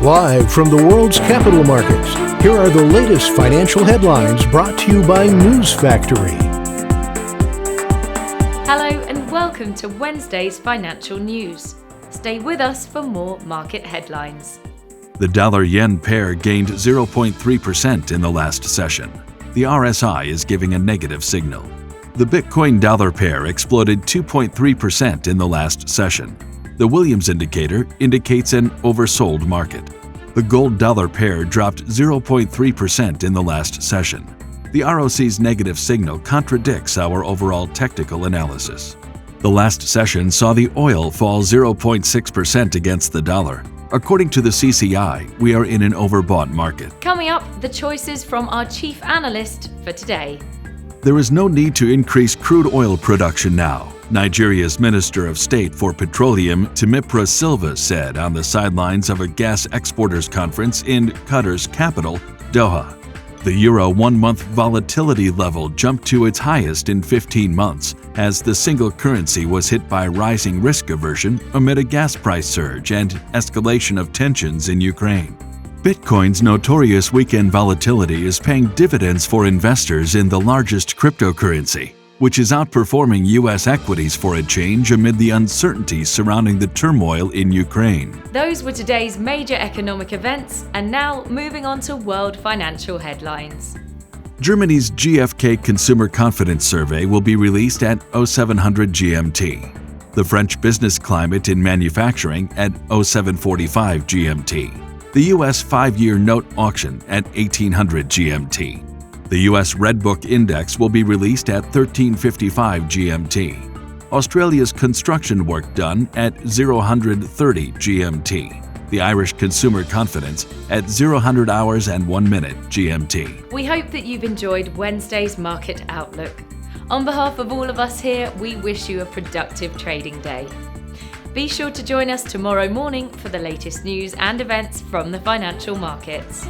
Live from the world's capital markets, here are the latest financial headlines brought to you by News Factory. Hello and welcome to Wednesday's financial news. Stay with us for more market headlines. The dollar-yen pair gained 0.3% in the last session. The RSI is giving a negative signal. The Bitcoin-dollar pair exploded 2.3% in the last session. The Williams indicator indicates an oversold market. The gold-dollar pair dropped 0.3% in the last session. The ROC's negative signal contradicts our overall technical analysis. The last session saw the oil fall 0.6% against the dollar. According to the CCI, we are in an overbought market. Coming up, the choices from our chief analyst for today. There is no need to increase crude oil production now, Nigeria's Minister of State for Petroleum, Timipra Silva, said on the sidelines of a gas exporters conference in Qatar's capital, Doha. The euro one-month volatility level jumped to its highest in 15 months as the single currency was hit by rising risk aversion amid a gas price surge and escalation of tensions in Ukraine. Bitcoin's notorious weekend volatility is paying dividends for investors in the largest cryptocurrency, which is outperforming U.S. equities for a change amid the uncertainties surrounding the turmoil in Ukraine. Those were today's major economic events, and now moving on to world financial headlines. Germany's GfK Consumer Confidence Survey will be released at 0700 GMT. The French business climate in manufacturing at 0745 GMT. The U.S. 5-year note auction at 1800 GMT. The U.S. Redbook Index will be released at 1355 GMT. Australia's construction work done at 0130 GMT. The Irish Consumer Confidence at 00 hours and 1 minute GMT. We hope that you've enjoyed Wednesday's market outlook. On behalf of all of us here, we wish you a productive trading day. Be sure to join us tomorrow morning for the latest news and events from the financial markets.